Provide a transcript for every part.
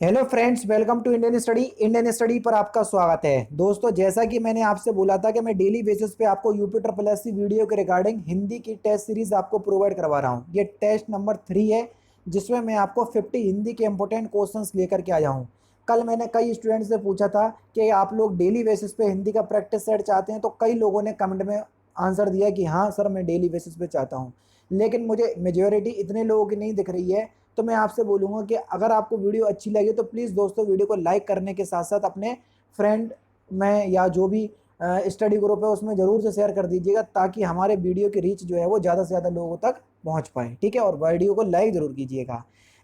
Hello friends, welcome to Indian study पर आपका स्वागत है। दोस्तों, जैसा कि मैंने आपसे बोला था कि मैं डेली बेसिस पे आपको UP triple S C video के रिगार्डिंग हिंदी की टेस्ट सीरीज आपको प्रोवाइड करवा रहा हूँ। ये टेस्ट नंबर 3 है, जिसमें मैं आपको 50 हिंदी के इंपॉर्टेंट क्वेश्चंस लेकर के आया हूँ। कल मैंने कई स्टूडेंट्स से पूछा था कि आप लोग डेली बेसिस पे हिंदी का प्रैक्टिस सेट चाहते हैं, तो कई लोगों ने कमेंट में आंसर दिया कि हाँ सर, मैं डेली बेसिस पे चाहता हूँ। लेकिन मुझे मेजोरिटी इतने लोगों की नहीं दिख रही है। तो मैं आपसे बोलूँगा कि अगर आपको वीडियो अच्छी लगी तो प्लीज़ दोस्तों, वीडियो को लाइक करने के साथ साथ अपने फ्रेंड में या जो भी स्टडी ग्रुप है उसमें ज़रूर से शेयर कर दीजिएगा, ताकि हमारे वीडियो की रीच जो है वो ज़्यादा से ज़्यादा लोगों तक पहुंच पाए। ठीक है, और वीडियो को लाइक ज़रूर कीजिएगा।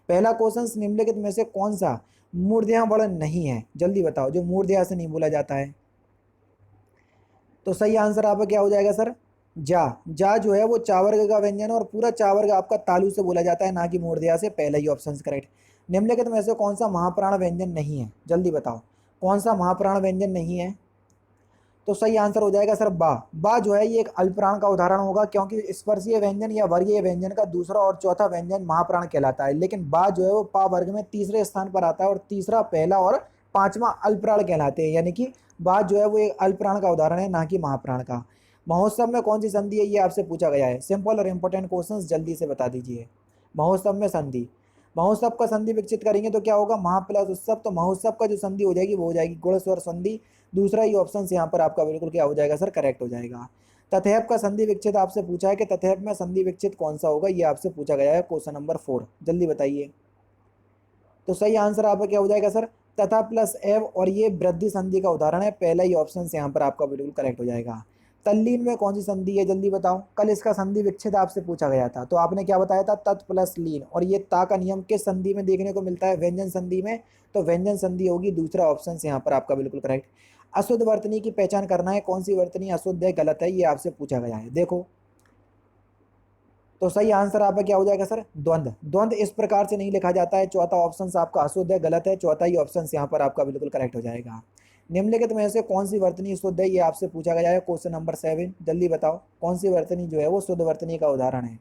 पहला क्वेश्चन, निम्नलिखित में से कौन सा मूर्धन्य वर्ण नहीं है? जल्दी बताओ, जो मूर्धन्य से नहीं बोला जाता है। तो सही आंसर आपका क्या हो जाएगा सर? जा। जा जो है वो चावर्ग का व्यंजन है, और पूरा चावर्ग आपका तालु से बोला जाता है, ना कि मूर्धन्य से। पहला ही ऑप्शन करेक्ट। निम्नलिखित में से कौन सा महाप्राण व्यंजन नहीं है? जल्दी बताओ, कौन सा महाप्राण व्यंजन नहीं है? तो सही आंसर हो जाएगा सर बा। बा जो है ये एक अल्पप्राण का उदाहरण होगा, क्योंकि स्पर्शीय व्यंजन या वर्गीय व्यंजन का दूसरा और चौथा व्यंजन महाप्राण कहलाता है। लेकिन बा जो है वो पा वर्ग में तीसरे स्थान पर आता है, और तीसरा, पहला और पांचवा अल्पप्राण कहलाते हैं। यानी कि बा जो है वो एक अल्पप्राण का उदाहरण है, ना कि महाप्राण का। महोत्सव में कौन सी संधि है, ये आपसे पूछा गया है। सिंपल और इंपॉर्टेंट क्वेश्चन, जल्दी से बता दीजिए। महोत्सव में संधि, महोत्सव का संधि विकसित करेंगे तो क्या होगा? महा प्लस उत्सव। तो महोत्सव का जो संधि हो जाएगी वो हो जाएगी गुण स्वर संधि। दूसरा ही ऑप्शन यहाँ पर आपका बिल्कुल क्या हो जाएगा सर? करेक्ट हो जाएगा। तथैव का संधि विच्छेद आपसे पूछा है कि तथैव में संधि विच्छेद कौन सा होगा, ये आपसे पूछा गया है क्वेश्चन नंबर 4। जल्दी बताइए। तो सही आंसर आपका क्या हो जाएगा सर? तथा प्लस एव, और ये वृद्धि संधि का उदाहरण है। पहला ही ऑप्शन यहाँ पर आपका बिल्कुल करेक्ट हो जाएगा। तल्लीन में कौन सी संधि है? जल्दी बताओ। कल इसका संधि विच्छेद आपसे पूछा गया था, तो आपने क्या बताया था? तत् प्लस लीन। और ये ता का नियम किस संधि में देखने को मिलता है? व्यंजन संधि में। तो व्यंजन संधि होगी दूसरा ऑप्शन यहाँ पर आपका बिल्कुल करेक्ट। अशुद्ध वर्तनी की पहचान करना है, कौन सी वर्तनी अशुद्ध है, गलत है, ये आपसे पूछा गया है। देखो, तो सही आंसर आपका क्या हो जाएगा सर? द्वंद्व। द्वंद्व इस प्रकार से नहीं लिखा जाता है। चौथा ऑप्शन आपका अशुद्ध है, गलत है। चौथा ही ऑप्शन यहाँ पर आपका बिल्कुल करेक्ट हो जाएगा। निम्नलिखित में से कौन सी वर्तनी शुद्ध है, ये आपसे पूछा गया है क्वेश्चन नंबर 7। जल्दी बताओ, कौन सी वर्तनी जो है वो शुद्ध वर्तनी का उदाहरण है?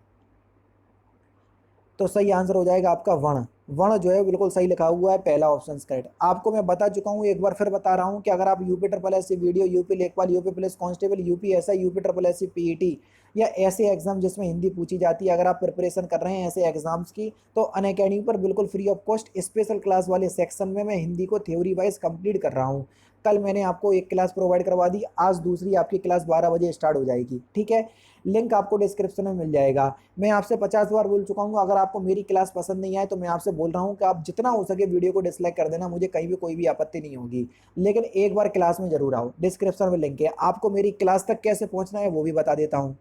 तो सही आंसर हो जाएगा आपका वर्ण। वर्ण जो है बिल्कुल सही लिखा हुआ है, पहला ऑप्शन करेक्ट। आपको मैं बता चुका हूँ, एक बार फिर बता रहा हूँ कि अगर आप UP triple S C video, UP लेखपाल, UP police constable, UP SI, UP triple S C PET या ऐसे एग्जाम जिसमें हिंदी पूछी जाती है, अगर आप प्रिपरेशन कर रहे हैं ऐसे एग्जाम्स की, तो अनअकैडमी पर बिल्कुल free of cost special class वाले सेक्शन में मैं हिंदी को थ्योरी वाइज कंप्लीट कर रहा हूँ। कल मैंने आपको एक क्लास प्रोवाइड करवा दी, आज दूसरी आपकी क्लास 12 बजे स्टार्ट हो जाएगी। ठीक है, लिंक आपको डिस्क्रिप्शन में मिल जाएगा। मैं आपसे 50 बार बोल चुका हूँ, अगर आपको मेरी क्लास पसंद नहीं आए तो मैं आपसे बोल रहा हूँ कि आप जितना हो सके वीडियो को डिसलाइक कर देना, मुझे कहीं भी कोई भी आपत्ति नहीं होगी। लेकिन एक बार क्लास में जरूर आओ। डिस्क्रिप्शन में लिंक है। आपको मेरी क्लास तक कैसे पहुंचना है वो भी बता देता हूँ।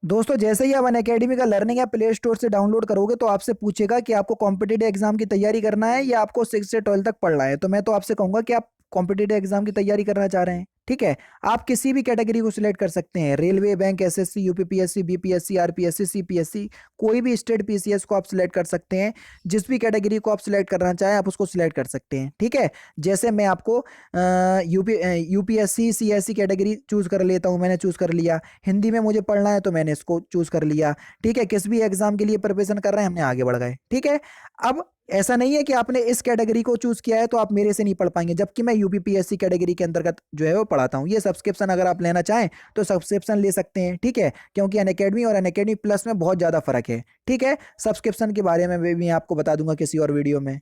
दोस्तों, जैसे ही आप अनअकैडमी का लर्निंग ऐप प्ले स्टोर से डाउनलोड करोगे तो आपसे पूछेगा कि आपको कॉम्पिटिटिव एग्जाम की तैयारी करना है या आपको 6 से 12 तक पढ़ना है। तो मैं तो आपसे कहूंगा कि आप कॉम्पिटिटिव एग्जाम की तैयारी करना चाह रहे हैं। ठीक है, आप किसी भी कैटेगरी को सिलेक्ट कर सकते हैं। Railway, bank, SSC, UPPSC, BPSC, RPSC, CPSC, कोई भी स्टेट पीसीएस को आप सिलेक्ट कर सकते हैं। जिस भी कैटेगरी को आप सिलेक्ट करना चाहें आप उसको सिलेक्ट कर सकते हैं। ठीक है, जैसे मैं आपको यूपीएससी सीएससी कैटेगरी चूज कर लेता हूं। मैंने चूज कर लिया। हिंदी में मुझे पढ़ना है तो मैंने इसको चूज कर लिया। ठीक है, किस भी एग्जाम के लिए प्रिपरेशन कर रहे हैं, हमने आगे बढ़ गए। ठीक है, अब ऐसा नहीं है कि आपने इस कैटेगरी को चूज किया है तो आप मेरे से नहीं पढ़ पाएंगे, जबकि मैं यूपीपीएससी कैटेगरी के अंतर्गत जो है वो पढ़ाता हूँ। ये सब्सक्रिप्शन अगर आप लेना चाहें तो सब्सक्रिप्शन ले सकते हैं। ठीक है, क्योंकि अनअकैडमी और अनअकैडमी प्लस में बहुत ज्यादा फर्क है। ठीक है, सब्सक्रिप्शन के बारे में भी आपको बता दूंगा किसी और वीडियो में।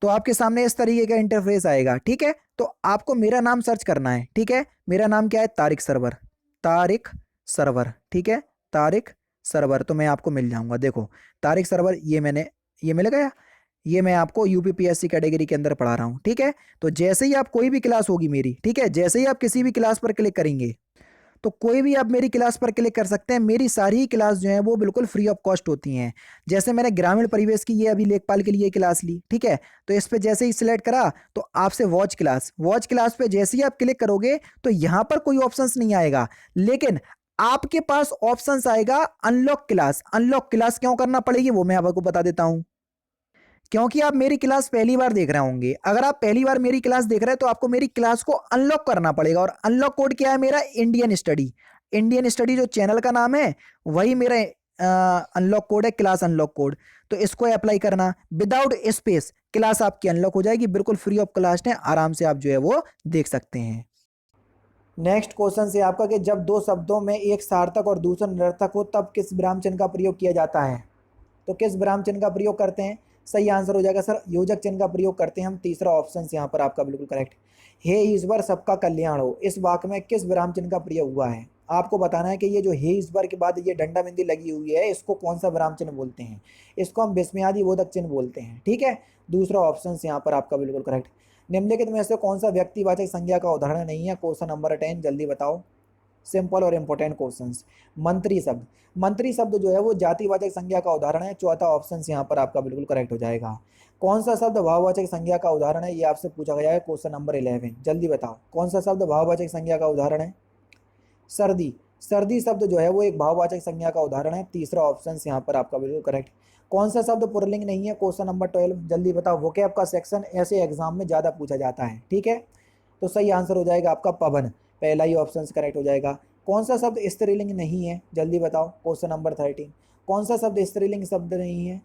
तो आपके सामने इस तरीके का इंटरफेस आएगा। ठीक है, तो आपको मेरा नाम सर्च करना है। ठीक है, मेरा नाम क्या है? तारिक सरवर। तारिक सरवर। ठीक है, तारिक सरवर, तो मैं आपको मिल जाऊंगा। देखो, तारिक सरवर, ये मिल गया। ये मैं आपको यूपीपीएससी कैटेगरी के अंदर पढ़ा रहा हूँ। ठीक है, तो जैसे ही आप कोई भी क्लास होगी मेरी, ठीक है, जैसे ही आप किसी भी क्लास पर क्लिक करेंगे तो कोई भी आप मेरी क्लास पर क्लिक कर सकते हैं। मेरी सारी क्लास जो है वो बिल्कुल फ्री ऑफ कॉस्ट होती हैं। जैसे मैंने ग्रामीण परिवेश की ये अभी लेखपाल के लिए क्लास ली। ठीक है, तो इस पे जैसे ही सिलेक्ट करा तो आपसे वॉच क्लास पे जैसे ही आप क्लिक करोगे तो यहां पर कोई ऑप्शंस नहीं आएगा, लेकिन आपके पास ऑप्शंस आएगा अनलॉक क्लास। अनलॉक क्लास क्यों करना पड़ेगी वो मैं आपको बता देता हूं। क्योंकि आप मेरी क्लास पहली बार देख रहे होंगे। अगर आप पहली बार मेरी क्लास देख रहे हैं तो आपको मेरी क्लास को अनलॉक करना पड़ेगा, और अनलॉक कोड क्या है? मेरा इंडियन स्टडी। इंडियन स्टडी जो चैनल का नाम है वही मेरा अनलॉक कोड है, क्लास अनलॉक कोड, तो इसको अप्लाई करना। विदाउट स्पेस क्लास आपकी अनलॉक हो जाएगी, बिल्कुल फ्री ऑफ कॉस्ट है, आराम से आप जो है वो देख सकते हैं। नेक्स्ट क्वेश्चन से आपका कि जब दो शब्दों में एक सार्थक और दूसरा निरर्थक हो तब किस विराम चिन्ह का प्रयोग किया जाता है? तो किस विराम चिन्ह का प्रयोग करते हैं? सही आंसर हो जाएगा सर योजक चिन्ह का प्रयोग करते हैं हम। तीसरा ऑप्शन यहाँ पर आपका बिल्कुल करेक्ट। हे ईश्वर सबका कल्याण हो, इस वाक्य में किस विराम चिन्ह का प्रयोग हुआ है? आपको बताना है कि ये जो हे ईश्वर के बाद ये डंडा बिंदी लगी हुई है, इसको कौन सा विराम चिन्ह बोलते हैं? इसको हम विस्मयादि बोधक चिन्ह बोलते हैं। ठीक है, दूसरा ऑप्शन यहाँ पर आपका बिल्कुल करेक्ट। निम्नलिखित में से कौन सा व्यक्तिवाचक संज्ञा का उदाहरण नहीं है? क्वेश्चन नंबर 10, जल्दी बताओ। सिंपल और इंपॉर्टेंट क्वेश्चंस। मंत्री शब्द, मंत्री शब्द जो है वो जातिवाचक संज्ञा का उदाहरण है। चौथा ऑप्शन यहाँ पर आपका बिल्कुल करेक्ट हो जाएगा। कौन सा शब्द भाववाचक संज्ञा का उदाहरण है? ये आपसे पूछा गया है क्वेश्चन नंबर 11, जल्दी बताओ कौन सा शब्द भाववाचक संज्ञा का उदाहरण है? सर्दी, सर्दी शब्द जो है वो एक भाववाचक संज्ञा का उदाहरण है। तीसरा ऑप्शन यहाँ पर आपका बिल्कुल करेक्ट। कौन सा शब्द पुल्लिंग नहीं है? क्वेश्चन नंबर 12, जल्दी बताओ। वोकैब का सेक्शन ऐसे एग्जाम में ज़्यादा पूछा जाता है। ठीक है, तो सही आंसर हो जाएगा आपका पवन, पहला ही ऑप्शन करेक्ट हो जाएगा। कौन सा शब्द स्त्रीलिंग नहीं है? जल्दी बताओ। क्वेश्चन नंबर 13, कौन सा शब्द स्त्रीलिंग शब्द नहीं है?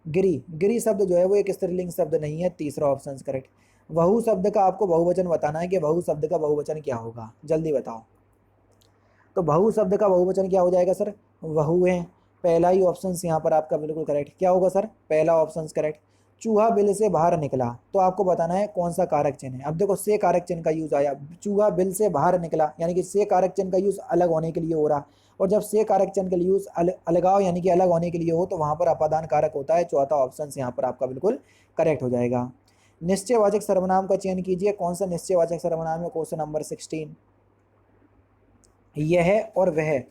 गिरी, गिरी शब्द जो है वो एक स्त्रीलिंग शब्द नहीं है। तीसरा ऑप्शन करेक्ट। बहु शब्द का आपको बहुवचन बताना है कि बहु शब्द का बहुवचन क्या होगा, जल्दी बताओ। तो बहु शब्द का बहुवचन क्या हो जाएगा सर? वहु है, पहला ही ऑप्शन यहाँ पर आपका बिल्कुल करेक्ट। क्या होगा सर? पहला ऑप्शन करेक्ट। चूहा बिल से बाहर निकला, तो आपको बताना है कौन सा कारक चिन्ह है। अब देखो से कारक चिन्ह का यूज आया, चूहा बिल से बाहर निकला यानी कि से कारक चिन्ह का यूज अलग होने के लिए हो रहा, और जब से कारक चिन्ह का यूज अलगाव यानी कि अलग होने के लिए हो तो वहां पर अपादान कारक होता है। चौथा ऑप्शन यहाँ पर आपका बिल्कुल करेक्ट हो जाएगा। निश्चयवाचक सर्वनाम का चयन कीजिए, कौन सा निश्चयवाचक सर्वनाम है? क्वेश्चन नंबर 16, यह और वह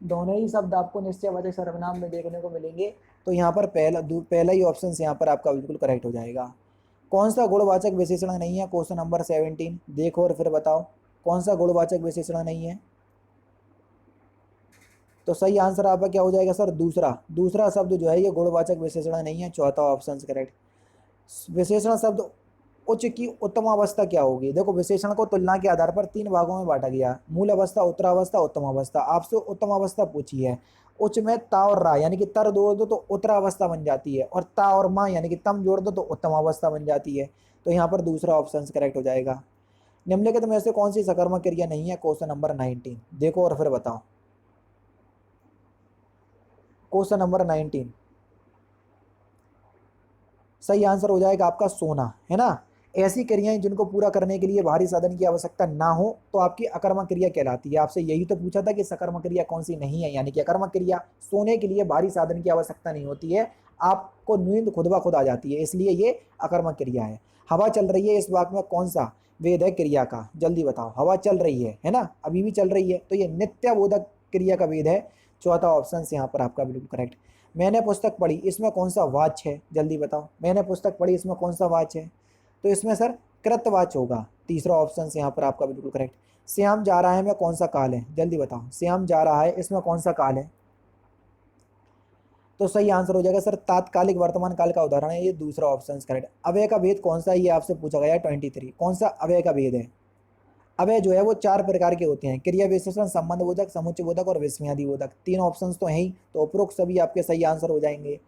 दोनों ही शब्द आपको निश्चयवाचक सर्वनाम में देखने को मिलेंगे। तो यहाँ पर पहला ही ऑप्शन यहाँ पर आपका बिल्कुल करेक्ट हो जाएगा। कौन सा गुणवाचक विशेषण नहीं है? क्वेश्चन नंबर 17, देखो और फिर बताओ कौन सा गुणवाचक विशेषण नहीं है? तो सही आंसर आपका क्या हो जाएगा सर? दूसरा, दूसरा शब्द जो है ये गुणवाचक विशेषण नहीं है। चौथा ऑप्शन करेक्ट। विशेषण शब्द उच्च की उत्तम अवस्था क्या होगी? देखो विशेषण को तुलना के आधार पर 3 भागों में बांटा गया, मूल अवस्था, उत्तरावस्था, उत्तम अवस्था। आपसे उत्तम अवस्था पूछी है। उच्च में ता और रा यानी कि तर जोड़ दो तो उत्तरावस्था बन जाती है, और ता और माँ यानी कि तम जोड़ दो तो उत्तम अवस्था बन जाती है। तो यहाँ पर दूसरा ऑप्शन करेक्ट हो जाएगा। निम्नलिखित में से कौन सी सकर्मक क्रिया नहीं है? क्वेश्चन नंबर 19, देखो और फिर बताओ। क्वेश्चन नंबर 19, सही आंसर हो जाएगा आपका सोना, है ना। ऐसी क्रियाएं जिनको पूरा करने के लिए बाहरी साधन की आवश्यकता ना हो तो आपकी अकर्मक क्रिया कहलाती है। आपसे यही तो पूछा था कि सकर्मक क्रिया कौन सी नहीं है, यानी कि अकर्मक क्रिया। सोने के लिए बाहरी साधन की आवश्यकता नहीं होती है, आपको नींद खुद ब खुद आ जाती है, इसलिए ये अकर्मक क्रिया है। हवा चल रही है, इस वाक्य में कौन सा वेद है क्रिया का? जल्दी बताओ। हवा चल रही है ना, अभी भी चल रही है, तो ये नित्यबोधक क्रिया का वेद है। चौथा ऑप्शन यहाँ पर आपका बिल्कुल करेक्ट। मैंने पुस्तक पढ़ी, इसमें कौन सा वाच्य है? जल्दी बताओ। मैंने पुस्तक पढ़ी, इसमें कौन सा वाच्य है? तो इसमें सर कृतवाच्य होगा। तीसरा ऑप्शन यहाँ पर आपका बिल्कुल करेक्ट। श्याम जा रहा है में कौन सा काल है? जल्दी बताओ। श्याम जा रहा है, इसमें कौन सा काल है? तो सही आंसर हो जाएगा सर तात्कालिक वर्तमान काल का उदाहरण है ये, दूसरा ऑप्शन करेक्ट। अव्यय का भेद कौन सा है? ये आपसे पूछा गया है 23, कौन सा अव्यय का भेद है? अव्यय जो है वो 4 प्रकार के होते हैं, क्रिया विशेषण, संबंध बोधक, समुच्चय बोधक और विस्मयादि बोधक। 3 ऑप्शंस तो हैं ही, तो उपरोक्त सभी आपके सही आंसर हो जाएंगे।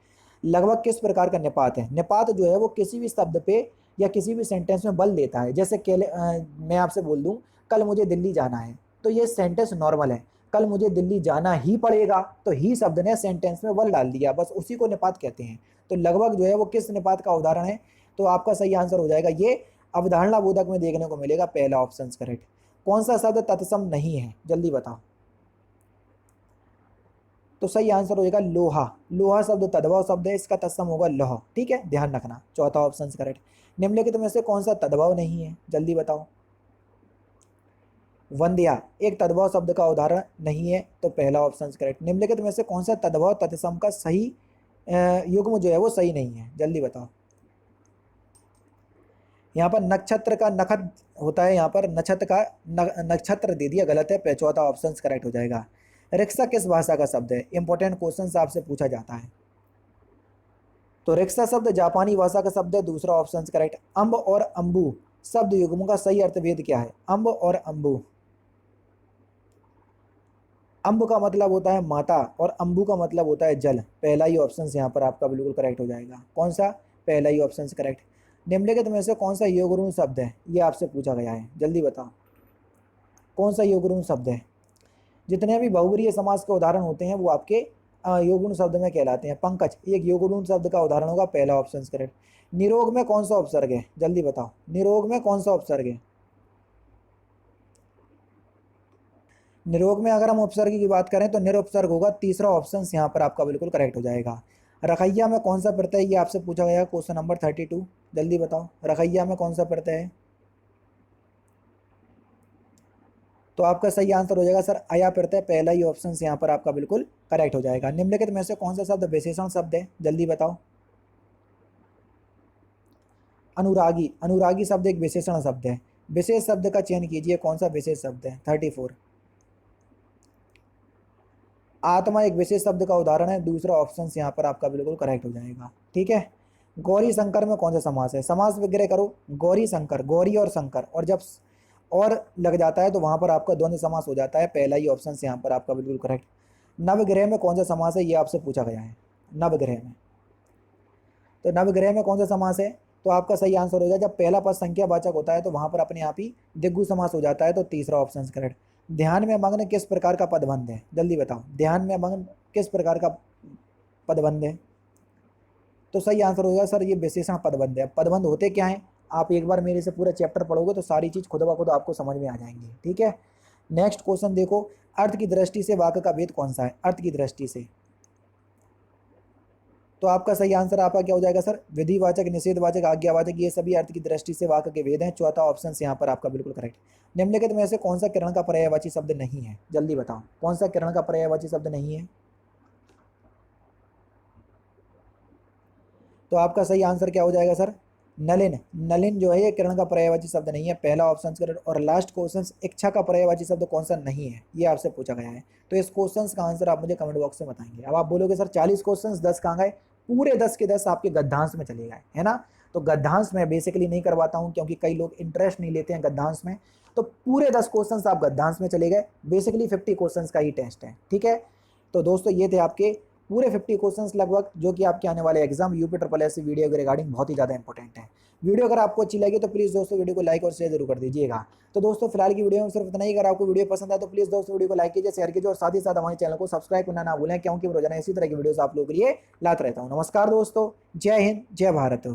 लगभग किस प्रकार का निपात है? निपात जो है वो किसी भी शब्द पे या किसी भी सेंटेंस में बल देता है। जैसे मैं आपसे बोल दूं कल मुझे दिल्ली जाना है, तो ये सेंटेंस नॉर्मल है, कल मुझे दिल्ली जाना ही पड़ेगा, तो ही शब्द ने सेंटेंस में बल डाल दिया, बस उसी को निपात कहते हैं। तो लगभग जो है वो किस निपात का उदाहरण है? तो आपका सही आंसर हो जाएगा ये अवधारणा बोधक में देखने को मिलेगा, पहला ऑप्शन करेक्ट। कौन सा शब्द तत्सम नहीं है? जल्दी बताओ। तो सही आंसर हो जाएगा लोहा। लोहा शब्द तद्भव शब्द है, इसका तत्सम होगा लोह। ठीक है, ध्यान रखना। चौथा ऑप्शन करेक्ट। निम्नलिखित में से कौन सा तद्भव नहीं है? जल्दी बताओ। वंध्या एक तद्भव शब्द का उदाहरण नहीं है, तो पहला ऑप्शन करेक्ट। निम्नलिखित में से कौन सा तद्भव तत्सम का सही युग्म जो है वो सही नहीं है? जल्दी बताओ। यहाँ पर नक्षत्र का नखत होता है, यहाँ पर नक्षत्र का नक्षत्र दे दिया, गलत है। चौथा ऑप्शन करेक्ट हो जाएगा। रिक्शा किस भाषा का शब्द है? इंपॉर्टेंट क्वेश्चन आपसे पूछा जाता है। तो रिक्शा शब्द जापानी भाषा का शब्द है, दूसरा ऑप्शन करेक्ट। अम्ब और अम्बू शब्द युग्मों का सही अर्थभेद क्या है? अम्ब और अम्बू, अम्ब का मतलब होता है माता और अम्बु का मतलब होता है जल। पहला ही ऑप्शन यहाँ पर आपका बिल्कुल करेक्ट हो जाएगा। कौन सा? पहला ही ऑप्शन करेक्ट। निम्नलिखित में से कौन सा योगरूढ़ शब्द है, ये आपसे पूछा गया है, जल्दी बताओ कौन सा योगरूढ़ शब्द है। जितने भी बहुब्रीहि समास के उदाहरण होते हैं वो आपके योगुण शब्द में कहलाते हैं। पंकज, एक योगुण शब्द का उदाहरण होगा, पहला ऑप्शन करेक्ट। निरोग में कौन सा उपसर्ग है, जल्दी बताओ, निरोग में कौन सा उपसर्ग है। निरोग में अगर हम उपसर्ग की बात करें तो निरुपसर्ग होगा, तीसरा ऑप्शन यहाँ पर आपका बिल्कुल करेक्ट हो जाएगा। रखैया में कौन सा प्रत्यय, ये आपसे पूछा गया क्वेश्चन नंबर 32, जल्दी बताओ रखैया में कौन सा प्रत्यय है। तो आपका सही आंसर हो जाएगा सर अया प्रत्यय, पहला ही ऑप्शन यहाँ पर आपका बिल्कुल करेक्ट हो जाएगा। निम्नलिखित में से कौन सा शब्द विशेषण शब्द है, जल्दी बताओ। अनुरागी, अनुरागी शब्द एक विशेषण शब्द है। विशेष शब्द का चयन कीजिए, कौन सा विशेष शब्द है। 34। आत्मा एक विशेष शब्द का उदाहरण है, दूसरा ऑप्शन यहाँ पर आपका बिल्कुल करेक्ट हो जाएगा। ठीक है। गौरी शंकर में कौन सा समास है, समास विग्रह करो। गौरी शंकर, गौरी और शंकर, और जब और लग जाता है तो वहां पर आपका द्वंद्व समास हो जाता है, पहला ही ऑप्शन यहाँ पर आपका बिल्कुल करेक्ट। नवग्रह में कौन सा समास है, ये आपसे पूछा गया है। नवग्रह में, तो नवग्रह में कौन सा समास है, तो आपका सही आंसर हो जाएगा जब पहला पद संख्यावाचक होता है तो वहां पर अपने आप ही दिग्गु समास हो जाता है, तो तीसरा ऑप्शन करेक्ट। ध्यान में मग्न किस प्रकार का पदबंध है, जल्दी बताओ, ध्यान में मग्न किस प्रकार का पदबंध है। तो सही आंसर होगा सर ये विशेषण पदबंध है। पदबंध होते क्या है, आप एक बार मेरे से पूरा चैप्टर पढ़ोगे तो सारी चीज खुद ब खुद आपको समझ में आ जाएंगी। ठीक है। नेक्स्ट क्वेश्चन देखो, अर्थ की दृष्टि से वाक्य का भेद कौन सा है, अर्थ की दृष्टि से। तो आपका सही आंसर आपका क्या हो जाएगा सर, विधिवाचक, निषेधवाचक, आज्ञावाचक, ये सभी अर्थ की दृष्टि से वाक्य के भेद हैं, चौथा ऑप्शन यहाँ पर आपका बिल्कुल करेक्ट। निम्नलिखित में से कौन सा किरण का पर्यायवाची शब्द नहीं है, जल्दी बताओ कौन सा किरण का पर्यायवाची शब्द नहीं है। तो आपका सही आंसर क्या हो जाएगा सर, नलिन। नलिन जो है ये किरण का पर्यायवाची शब्द नहीं है, पहला ऑप्शन करेक्ट। और लास्ट क्वेश्चन, इच्छा का पर्यायवाची शब्द कौन सा नहीं है, ये आपसे पूछा गया है। तो इस क्वेश्चन का आंसर आप मुझे कमेंट बॉक्स में बताएंगे। अब आप बोलोगे सर 40 क्वेश्चन 10 कहाँ गए, पूरे 10 के 10 आपके गद्यांश में चले गए, है ना। तो गद्यांश में बेसिकली नहीं करवाता हूँ क्योंकि कई लोग इंटरेस्ट नहीं लेते हैं गद्यांश में, तो पूरे 10 क्वेश्चन आप गद्यांश में चले गए। बेसिकली 50 क्वेश्चन का ही टेस्ट है। ठीक है। तो दोस्तों ये थे आपके पूरे 50 क्वेश्चंस लगभग, जो कि आपके आने वाले exam UP triple S video के रिगार्डिंग बहुत ही ज़्यादा इंपॉर्टेंट है। वीडियो अगर आपको अच्छी लगी तो प्लीज़ दोस्तों वीडियो को लाइक और शेयर जरूर कर दीजिएगा। तो दोस्तों फिलहाल की वीडियो में सिर्फ इतना ही। अगर आपको वीडियो पसंद आए तो प्लीज़ दोस्तों वीडियो को लाइक कीजिए, शेयर कीजिए और साथ ही साथ हमारे चैनल को सब्सक्राइब करना ना भूलें, क्योंकि रोजाना इसी तरह की वीडियोस आप लोगों के लिए लाता रहता हूँ। नमस्कार दोस्तों, जय हिंद, जय भारत।